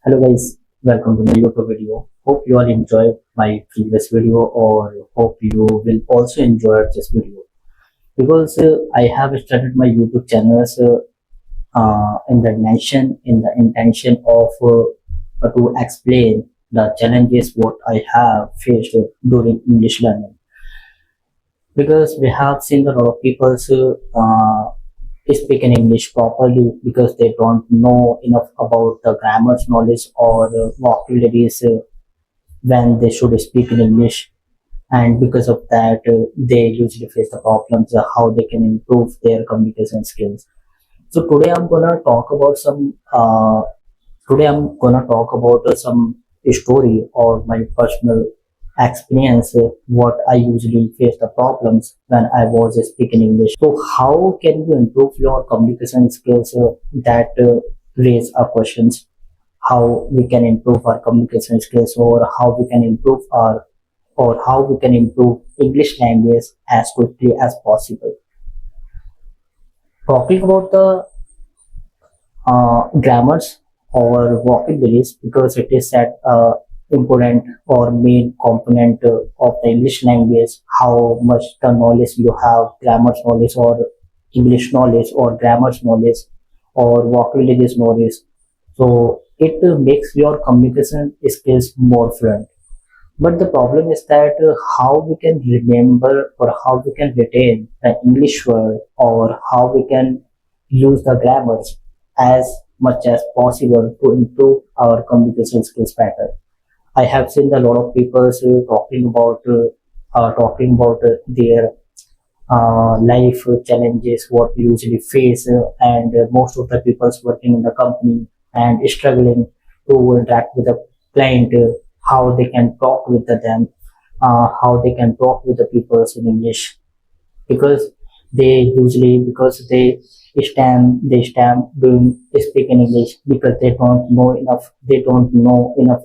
Hello guys, welcome to my YouTube video. Hope you all enjoyed my previous video or hope you will also enjoy this video because I have started my YouTube channels in the intention of to explain the challenges what I have faced during English learning because we have seen a lot of people speak in English properly because they don't know enough about the grammar's knowledge or vocabularies when they should speak in English, and because of that, they usually face the problems how they can improve their communication skills. So today I'm gonna talk about some story or my personal experience, what I usually face the problems when I was speaking English. So how can you improve your communication skills that raise our questions? How we can improve our communication skills, or how we can improve our or how we can improve English language as quickly as possible. Talking about the grammars or vocabularies, because it is that important or main component of the English language, how much the knowledge you have, grammars knowledge or English knowledge or grammars knowledge or vocabularies knowledge. So it makes your communication skills more fluent. But the problem is that how we can remember or how we can retain the English word or how we can use the grammars as much as possible to improve our communication skills better. I have seen a lot of people talking about their life challenges, what we usually face, and most of the people working in the company and struggling to interact with the client, how they can talk with them, how they can talk with the people in English, because they doing speak in English because they don't know enough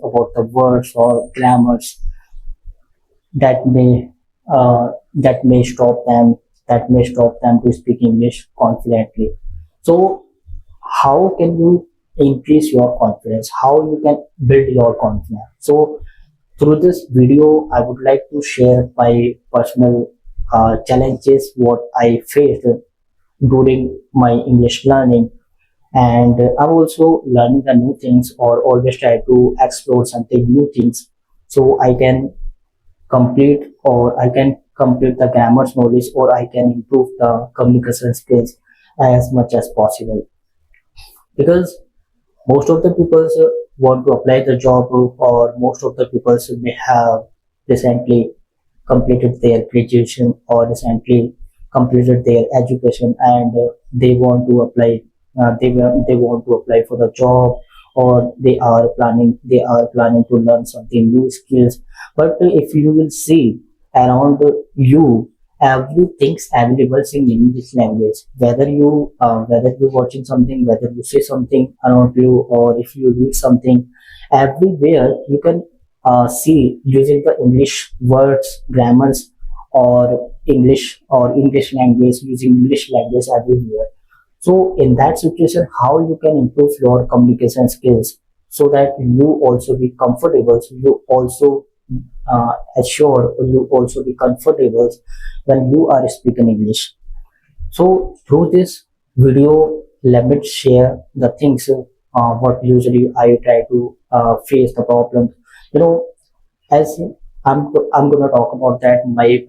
about the words or grammars that may stop them to speak English confidently. So how can you increase your confidence? How you can build your confidence? So through this video, I would like to share my personal challenges what I faced during my English learning, and I'm also learning the new things or always try to explore something new things so I can complete the grammar knowledge, or I can improve the communication skills as much as possible. Because most of the people want to apply the job, or most of the people may have recently completed their graduation or recently completed their education, and they want to apply for the job, or they are planning to learn something new skills. But if you will see around you, everything's available in English language, whether you're watching something, whether you see something around you, or if you read something, everywhere you can see using the English words, grammars, or English language, using English language everywhere. So in that situation, how you can improve your communication skills so that you also be comfortable, so you also assure, you also be comfortable when you are speaking English. So through this video, let me share the things what usually I try to face the problem. You know, as I'm gonna talk about that my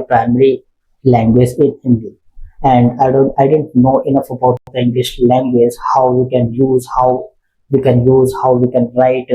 primary language is Hindi, and I didn't know enough about the English language, how we can write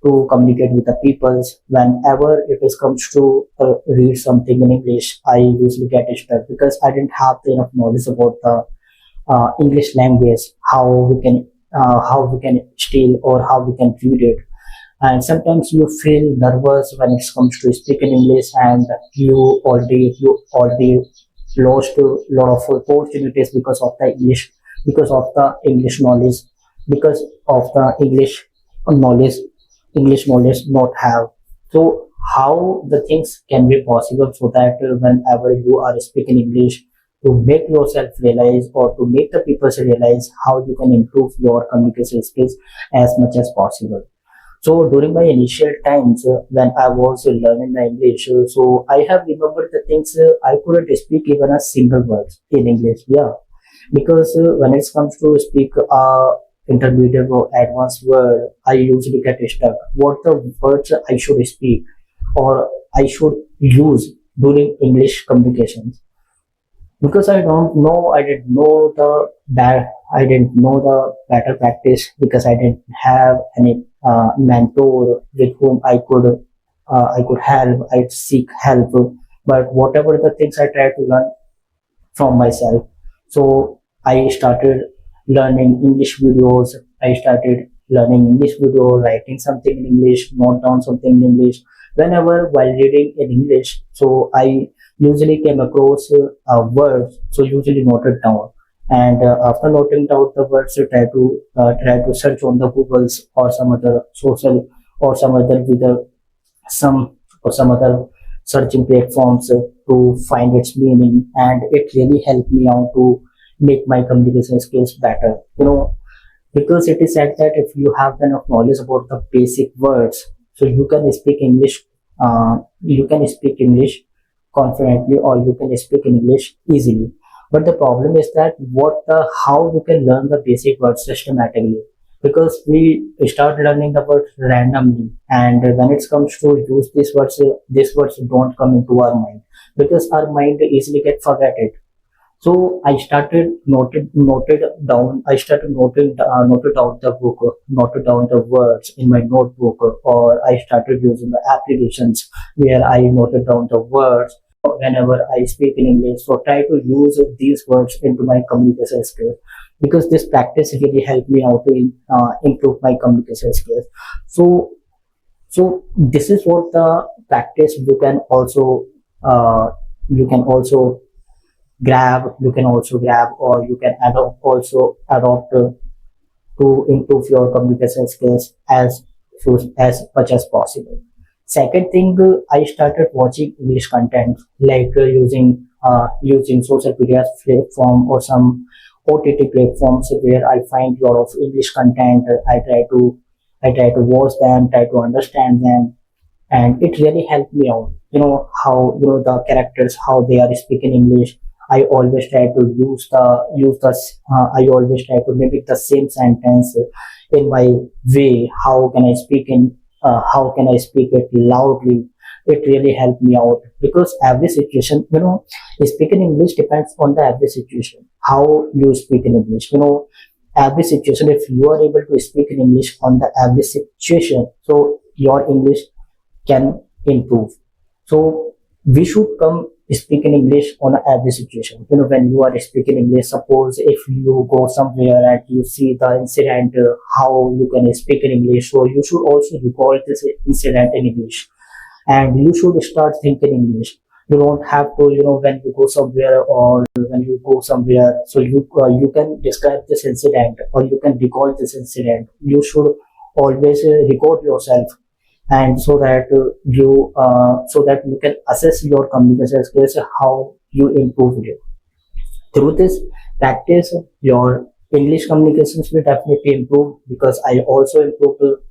to communicate with the peoples. Whenever it is comes to read something in English, I usually get stuck because I didn't have enough knowledge about the English language, how we can steal or how we can read it. And sometimes you feel nervous when it comes to speaking English, and you already lost a lot of opportunities because of the English knowledge, because of the knowledge English knowledge not have. So how the things can be possible so that whenever you are speaking English, to make yourself realize or to make the people realize how you can improve your communication skills as much as possible. So during my initial times when I was learning the English, so I have remembered the things I couldn't speak even a single word in English. Yeah, because when it comes to speak intermediate or advanced word, I usually get stuck. What the words I should speak or I should use during English communications, because I don't know, I didn't know the that I didn't know the better practice, because I didn't have any mentor with whom I could help. I'd seek help, but whatever the things I tried to learn from myself. So I started learning English videos. I started learning English video, writing something in English, note down something in English. Whenever while reading in English, so I usually came across words, so usually note it down. And after noting down the words, try to search on the Googles or some other social or some other with some or some other searching platforms to find its meaning, and it really helped me out to make my communication skills better, because it is said that if you have enough knowledge about the basic words, so you can speak English confidently, or you can speak English easily. But the problem is that how you can learn the basic words systematically, because we start learning the words randomly, and when it comes to use these words don't come into our mind, because our mind easily get forgetted. So I started noted down. I started noted down the book, noted down the words in my notebook, or I started using the applications where I noted down the words whenever I speak in English. So try to use these words into my communication skills, because this practice really helped me out to improve my communication skills. So this is what the practice you can also grab, or you can adopt to improve your communication skills as much as possible. Second thing, I started watching English content, like using social media platform or some OTT platforms where I find a lot of English content. I try to watch them, try to understand them, and it really helped me out. How the characters, how they are speaking English. I always try to I always try to mimic the same sentence in my way. How can I speak it loudly? It really helped me out, because every situation, speaking English depends on the every situation. How you speak in English, every situation. If you are able to speak in English on the every situation, so your English can improve. So we should come speak in English on every situation. When you are speaking English, suppose if you go somewhere and you see the incident, how you can speak in English, so you should also recall this incident in English, and you should start thinking English. You don't have to, when you go somewhere or when you go somewhere, so you can describe this incident or you can recall this incident. You should always record yourself, and so that you can assess your communication skills, how you improved it. Through this practice, your English communications will definitely improve, because I also improved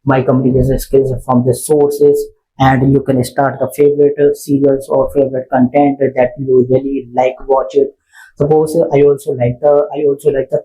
my communication skills from the sources. And you can start the favorite serials or favorite content that you really like watch it. Suppose I also like the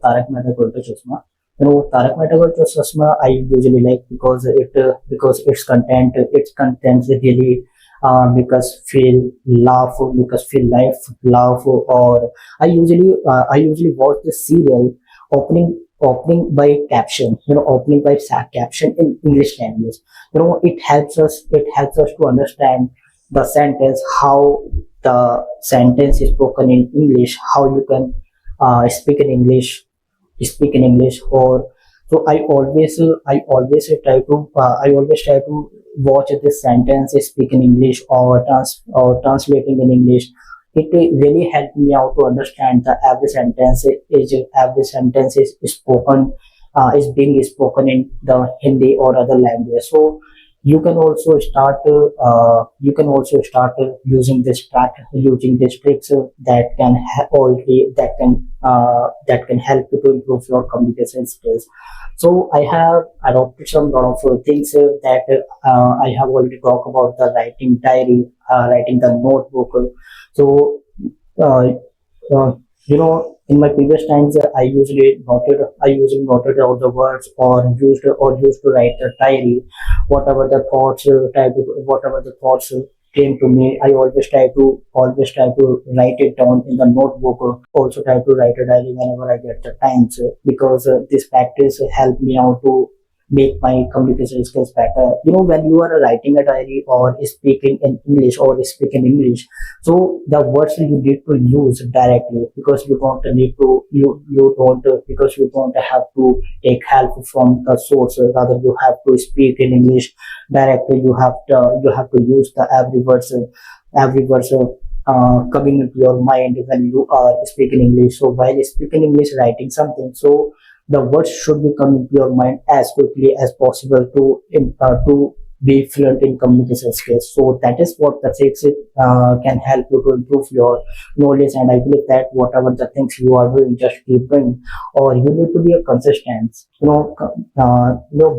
Tarak Mehta Ka Ulta Chashma. Tarak Mehta Ka Ulta Chashma I usually like, because its content really make us feel laugh, make us feel laugh. Or I usually watch the serial opening by caption, opening by caption in English language. It helps us to understand the sentence, how the sentence is spoken in English, how you can speak in English, or so I always try to watch this sentence speak in English, or translating in English. It really helped me out to understand that every sentence is spoken is being spoken in the Hindi or other language. So You can also start using using these tricks that can already that can help you to improve your communication skills. So I have adopted some lot of things that I have already talked about: the writing diary, writing the notebook. So uh, uh, in my previous times, I usually noted out the words, or used to write the diary, whatever the thoughts came to me. I always try to write it down in the notebook. Also try to write a diary whenever I get the times, because this practice helped me out to make my communication skills better. When you are writing a diary or speaking in English or speaking English, so the words you need to use directly, because you don't need to you don't because you don't have to take help from the source. Rather, you have to speak in English directly. You have to use the every words coming into your mind when you are speaking English. So while speaking English, writing something, so the words should be coming to your mind as quickly as possible to be fluent in communication skills. So that is what the tricks can help you to improve your knowledge. And I believe that whatever the things you are doing, just keep doing, or you need to be a consistent.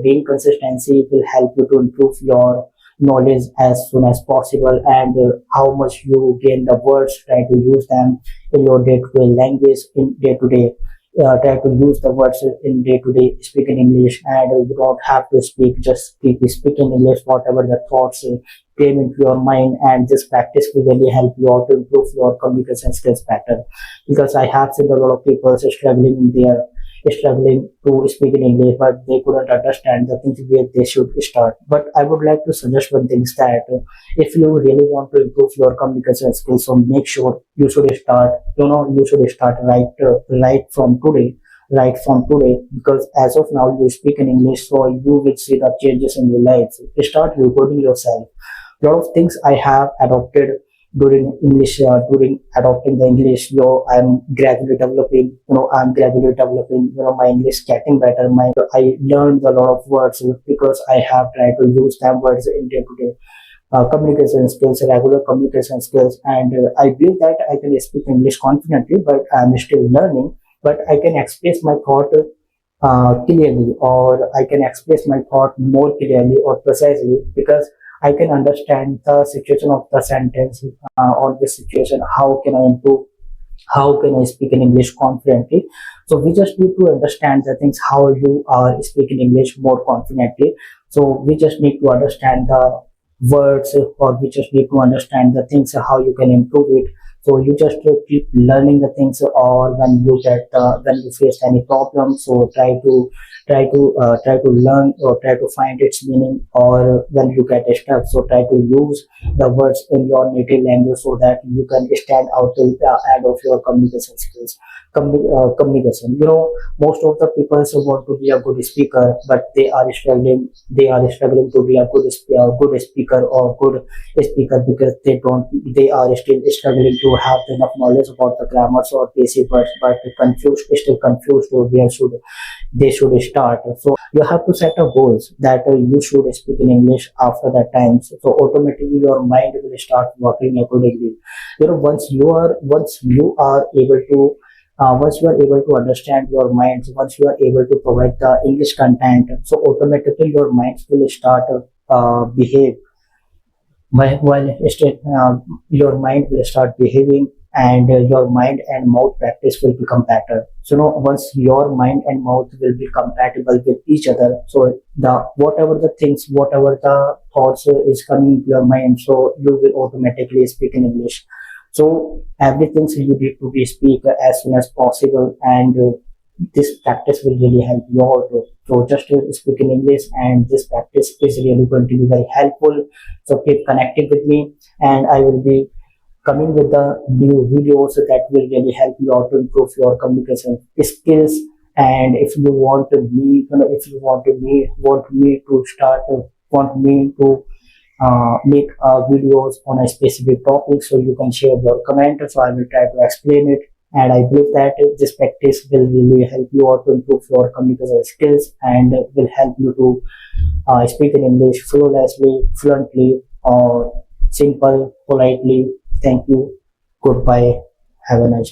Being consistency will help you to improve your knowledge as soon as possible. And how much you gain the words, try to use them in your day-to-day language, in day-to-day try to use the words in day-to-day speaking English. And you don't have to speak, just keep speaking English whatever the thoughts came into your mind. And this practice will really help you out to improve your communication skills better, because I have seen a lot of people struggling to speak in English, but they couldn't understand the things where they should start. But I would like to suggest one thing, is that if you really want to improve your communication skills, so make sure you should start right from today. Right from today, because as of now you speak in English, so you will see the changes in your life. Start recording yourself. A lot of things I have adopted during adopting the English. I'm gradually developing, my English getting better. I learned a lot of words because I have tried to use them words in day to day communication skills, regular communication skills. And I believe that I can speak English confidently, but I'm still learning. But I can express my thought clearly, or I can express my thought more clearly or precisely, because I can understand the situation of the sentence or the situation. How can I improve? How can I speak in English confidently? So we just need to understand the things, how you are speaking English more confidently. So we just need to understand the words, or we just need to understand the things, how you can improve it. So you just keep learning the things, or when you face any problem, so try to learn, or try to find its meaning. Or when you get stuck, so try to use the words in your native language, so that you can stand out to the end of your communication skills. Communication, most of the people want to be a good speaker, but they are struggling to be a good speaker or good speaker, because they are still struggling to have enough knowledge about the grammars or basic words, but still confused to where should they should start. So you have to set a goals that you should speak in English after that time. So automatically your mind will start working accordingly. Once you are able to understand your mind, once you are able to provide the English content, so automatically your mind will start behave your mind will start behaving, and your mind and mouth practice will become better. So once your mind and mouth will be compatible with each other, so the whatever the thoughts is coming into your mind, so you will automatically speak in English. So everything, so you need to be speak as soon as possible. And this practice will really help you out. So just speak in English, and this practice is really going to be very helpful. So keep connecting with me, and I will be coming with the new videos that will really help you out to improve your communication skills. And if you want to me, if you want me to start, want me to make videos on a specific topic, so you can share your comment. So I will try to explain it And I believe that this practice will really help you out to improve your communication skills and will help you to speak in English flawlessly, fluently, or simple, politely. Thank you. Goodbye. Have a nice